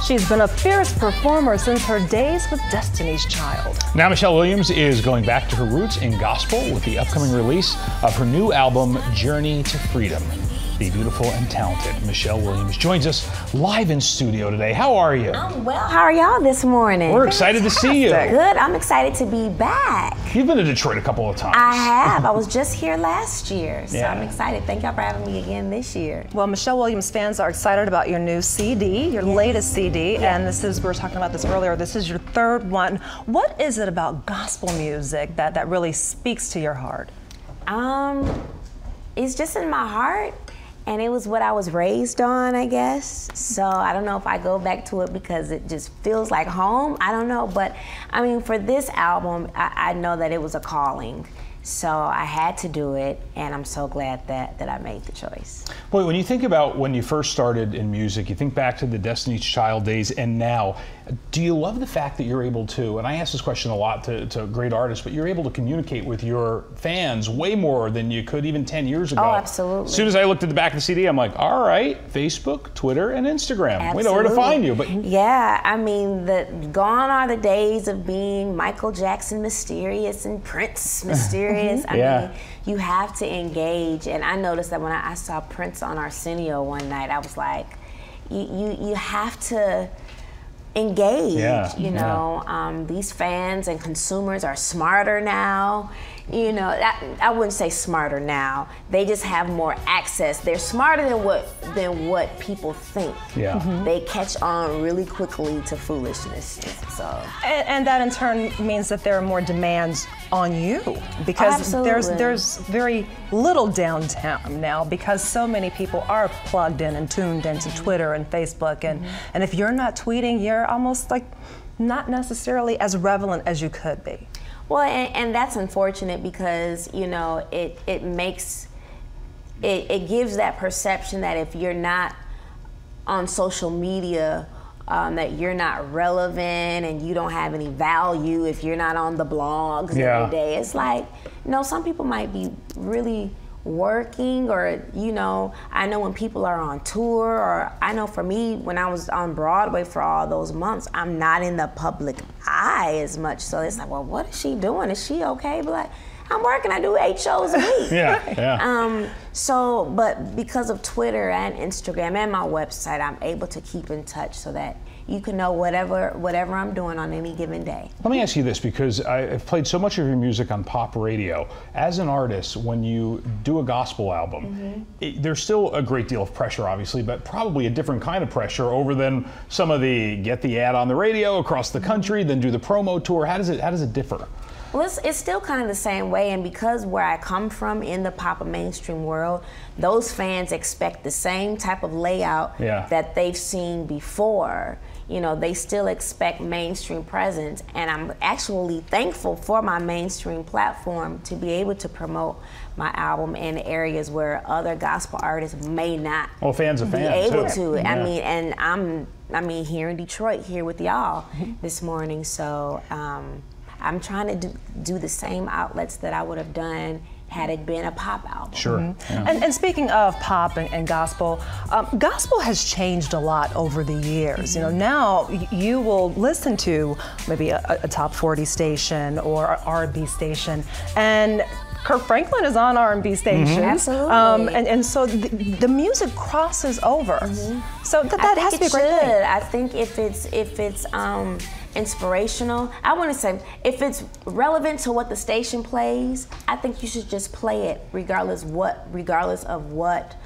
She's been a fierce performer since her days with Destiny's Child. Now Michelle Williams is going back to her roots in gospel with the upcoming release of her new album, Journey to Freedom. The beautiful and talented Michelle Williams joins us live in studio today. How are you? I'm well. How are y'all this morning? We're excited to see you. Good. I'm excited to be back. You've been to Detroit a couple of times. I have. I was just here last year, so Yeah. I'm excited. Thank y'all for having me again this year. Well, Michelle Williams fans are excited about your new CD, your latest CD, and this is, we were talking about this earlier, this is your third one. What is it about gospel music that really speaks to your heart? It's just in my heart. And it was what I was raised on, I guess. So I don't know if I go back to it because it just feels like home. I don't know, but I mean, for this album, I know that it was a calling. So I had to do it, and I'm so glad that I made the choice. Boy, when you think about when you first started in music, you think back to the Destiny's Child days and now, do you love the fact that you're able to, and I ask this question a lot to great artists, but you're able to communicate with your fans way more than you could even 10 years ago. Oh, absolutely. As soon as I looked at the back of the CD, I'm like, all right, Facebook, Twitter, and Instagram. Absolutely. We know where to find you. But yeah, I mean, gone are the days of being Michael Jackson mysterious and Prince mysterious. I mean, you have to engage, and I noticed that when I saw Prince on Arsenio one night, I was like, you have to engage, you know. These fans and consumers are smarter now. You know, I wouldn't say smarter now. They just have more access. They're smarter than what people think. Yeah. They catch on really quickly to foolishness. So. And that in turn means that there are more demands on you because there's very little downtown now because so many people are plugged in and tuned into Twitter and Facebook, and if you're not tweeting, you're almost like not necessarily as relevant as you could be. Well, and that's unfortunate because, you know, it gives that perception that if you're not on social media, that you're not relevant and you don't have any value if you're not on the blogs every day. It's like, you know, some people might be really working, or, you know, I know when people are on tour, or I know for me, when I was on Broadway for all those months, I'm not in the public eye as much. So it's like, well, what is she doing? Is she okay? But like, I'm working, I do 8 shows a week. So, but because of Twitter and Instagram and my website, I'm able to keep in touch so that you can know whatever I'm doing on any given day. let me ask you this, because I've played so much of your music on pop radio. As an artist, when you do a gospel album, there's still a great deal of pressure, obviously, but probably a different kind of pressure over than some of the get the ad on the radio across the country, then do the promo tour. How does it differ? Well, it's still kind of the same way, and because where I come from in the pop and mainstream world, those fans expect the same type of layout that they've seen before. You know, they still expect mainstream presence, and I'm actually thankful for my mainstream platform to be able to promote my album in areas where other gospel artists may not fans be able to. I mean, and I'm here in Detroit here with y'all this morning, so I'm trying to do the same outlets that I would have done had it been a pop album. Sure. And speaking of pop and gospel, gospel has changed a lot over the years. You know, now you will listen to maybe a top 40 station or an R&B station, and Kirk Franklin is on R&B stations. Absolutely. And so the music crosses over. So that has to be a great thing. I think if it's inspirational, I want to say if it's relevant to what the station plays, I think you should just play it regardless of what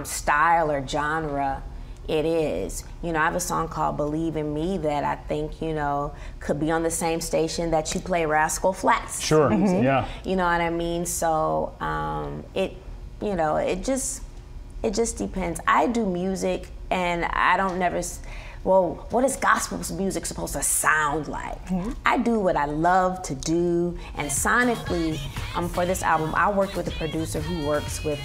style or genre it is. You know, I have a song called Believe in Me that I think, you know, could be on the same station that you play Rascal Flatts. Sure. Yeah. You know what I mean? So you know, it just depends. I do music, and I don't never, well, what is gospel music supposed to sound like? I do what I love to do, and sonically, for this album, I worked with a producer who works with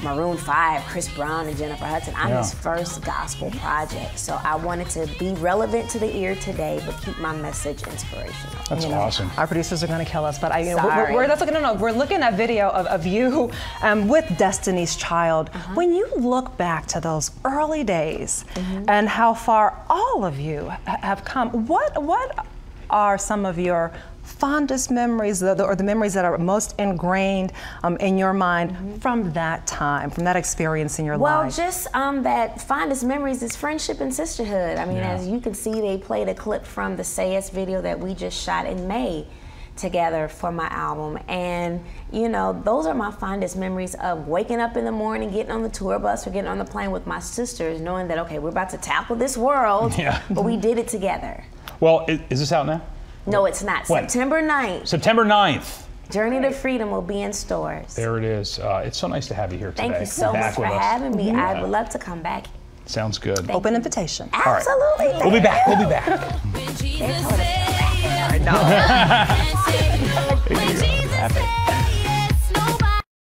Maroon 5, Chris Brown, and Jennifer Hudson. I'm his first gospel project. So I wanted to be relevant to the ear today, but keep my message inspirational. That's awesome. Our producers are going to kill us, but we're looking at video of you with Destiny's Child. When you look back to those early days and how far all of you have come, what are some of your fondest memories, or the memories that are most ingrained in your mind from that time, from that experience in your life? Well, just that fondest memories is friendship and sisterhood. I mean, as you can see, they played a clip from the Say Yes video that we just shot in May together for my album. And, you know, those are my fondest memories of waking up in the morning, getting on the tour bus or getting on the plane with my sisters, knowing that, okay, we're about to tackle this world, but we did it together. Well, is this out now? No, it's not. When? September 9th. September 9th. Journey to Freedom will be in stores. There it is. It's so nice to have you here today. Thank you so much for having me. I would love to come back. Sounds good. Open invitation. Absolutely. Right. We'll be back. We'll be back. I know.